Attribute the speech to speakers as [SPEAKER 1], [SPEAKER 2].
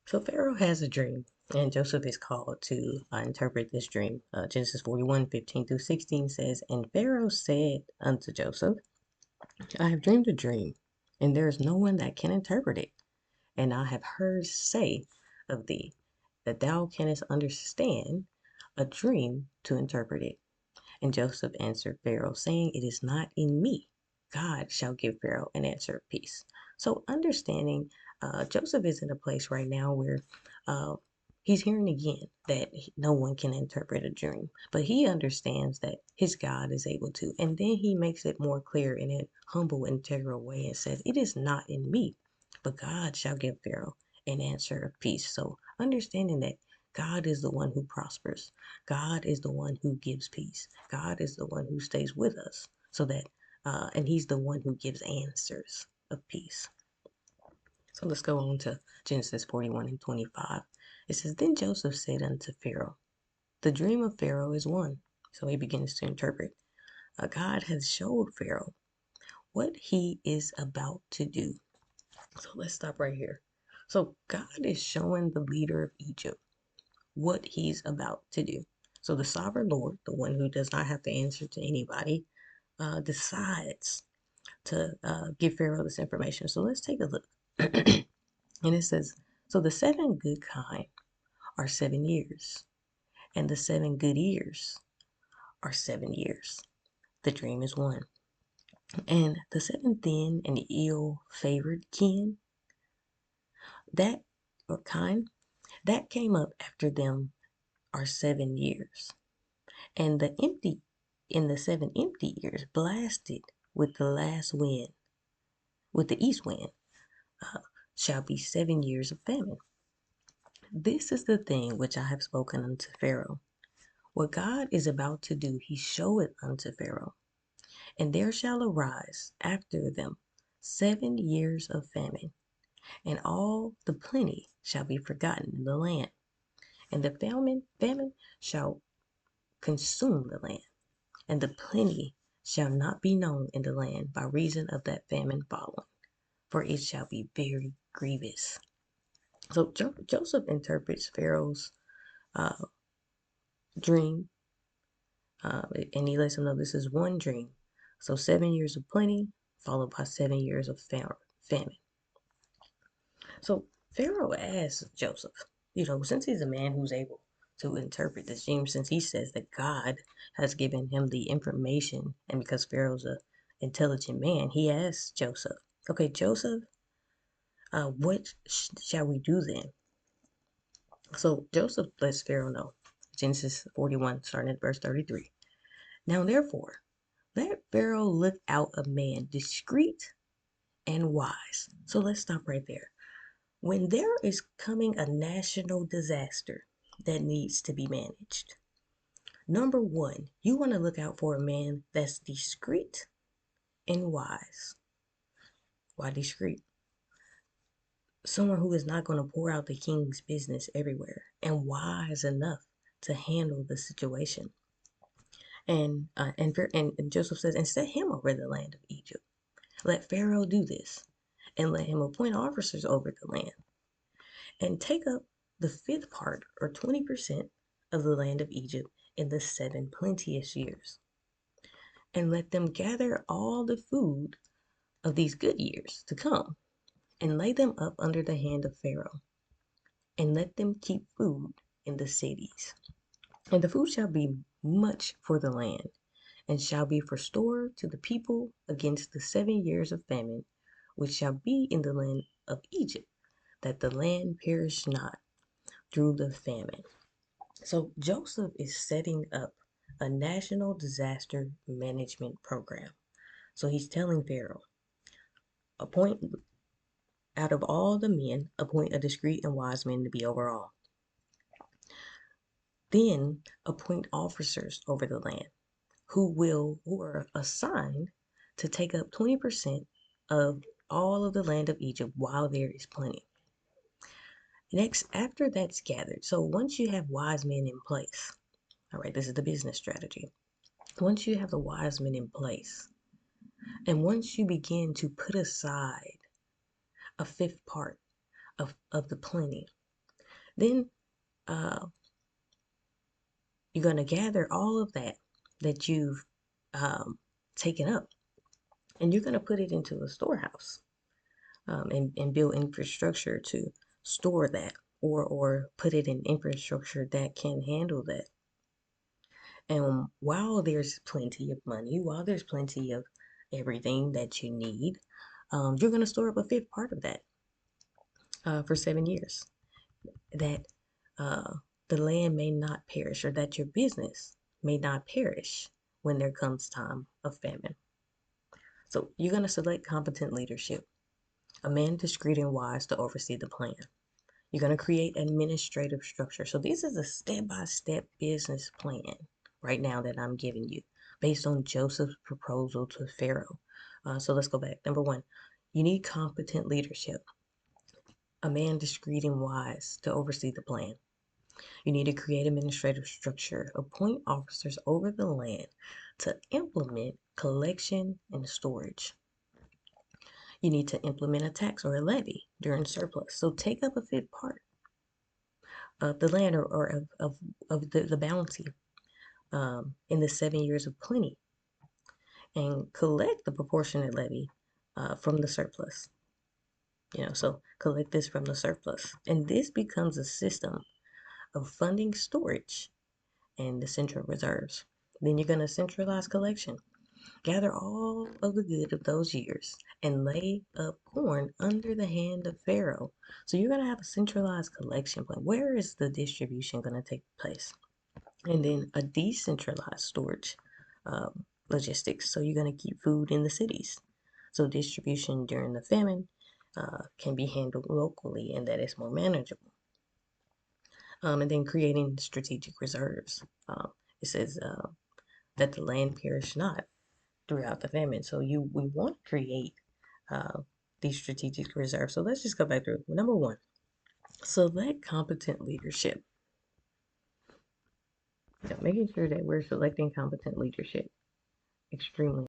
[SPEAKER 1] So Pharaoh has a dream, and Joseph is called to interpret this dream. Genesis 41:15 through 16 says, And Pharaoh said unto Joseph, I have dreamed a dream, and there is no one that can interpret it. And I have heard say of thee that thou canst understand a dream to interpret it. And Joseph answered Pharaoh, saying, It is not in me. God shall give Pharaoh an answer of peace. So, understanding Joseph is in a place right now where uh, he's hearing again that no one can interpret a dream, but he understands that his God is able to. And then he makes it more clear in a humble, integral way and says, It is not in me, but God shall give Pharaoh an answer of peace. So, understanding that God is the one who prospers. God is the one who gives peace. God is the one who stays with us so that, and He's the one who gives answers of peace. So let's go on to Genesis 41:25. It says, Then Joseph said unto Pharaoh, The dream of Pharaoh is one. So he begins to interpret. God has showed Pharaoh what he is about to do. So let's stop right here. So God is showing the leader of Egypt what he's about to do. So the sovereign Lord, the one who does not have to answer to anybody, decides to give Pharaoh this information. So let's take a look. And it says, So the 7 good kine are 7 years, and the 7 good years are 7 years. The dream is one. And the 7 thin and ill favored kin, that or kine, that came up after them are 7 years. And the 7 empty years blasted with the last wind, with the east wind, uh, shall be 7 years of famine. This is the thing which I have spoken unto Pharaoh. What God is about to do, he showeth unto Pharaoh. And there shall arise after them 7 years of famine, and all the plenty shall be forgotten in the land, and the famine shall consume the land, and the plenty shall not be known in the land by reason of that famine following, for it shall be very grievous. So Joseph interprets Pharaoh's uh, dream, and he lets him know this is one dream. So 7 years of plenty, followed by 7 years of famine. So Pharaoh asks Joseph, since he's a man who's able to interpret this dream, since he says that God has given him the information, and because Pharaoh's a intelligent man, he asks Joseph, okay, Joseph, what shall we do then? So Joseph lets Pharaoh know, Genesis 41, starting at verse 33. Now therefore, let Pharaoh look out a man discreet and wise. So let's stop right there. When there is coming a national disaster that needs to be managed, number one, you want to look out for a man that's discreet and wise. Why discreet? Someone who is not going to pour out the king's business everywhere, and wise enough to handle the situation. And Joseph says, and set him over the land of Egypt. Let Pharaoh do this, and let him appoint officers over the land, and take up the fifth part, or 20% of the land of Egypt in the 7 plenteous years, and let them gather all the food of these good years to come, and lay them up under the hand of Pharaoh, and let them keep food in the cities. And the food shall be much for the land, and shall be for store to the people against the 7 years of famine, which shall be in the land of Egypt, that the land perish not through the famine. So Joseph is setting up a national disaster management program. So he's telling Pharaoh, appoint out of all the men, appoint a discreet and wise man to be over all. Then appoint officers over the land who are assigned to take up 20% of all of the land of Egypt while there is plenty. Next, after that's gathered, so once you have wise men in place, all right, this is the business strategy. Once you have the wise men in place, and once you begin to put aside a fifth part of the plenty, Then you're going to gather all of that you've taken up, and you're going to put it into a storehouse, and build infrastructure to store that, or put it in infrastructure that can handle that. And while there's plenty of money, while there's plenty of everything that you need, you're going to store up a fifth part of that for 7 years. That uh, the land may not perish, or that your business may not perish when there comes time of famine. So you're going to select competent leadership, a man discreet and wise to oversee the plan. You're going to create administrative structure. So this is a step-by-step business plan right now that I'm giving you based on Joseph's proposal to Pharaoh. So let's go back. Number one, you need competent leadership, a man discreet and wise to oversee the plan. You need to create administrative structure, appoint officers over the land to implement collection and storage. You need to implement a tax or a levy during surplus. So take up a fifth part of the land, or of the bounty in the 7 years of plenty, and collect the proportionate levy from the surplus. So collect this from the surplus. And this becomes a system of funding storage and the central reserves. Then you're going to centralize collection. Gather all of the good of those years and lay up corn under the hand of Pharaoh. So you're going to have a centralized collection plan. Where is the distribution going to take place? And then a decentralized storage logistics. So you're going to keep food in the cities. So distribution during the famine can be handled locally, and that is more manageable. And then creating strategic reserves. It says that the land perish not throughout the famine. So we want to create uh, these strategic reserves. So let's just go back through. Number one, select competent leadership. Making sure that we're selecting competent leadership, extremely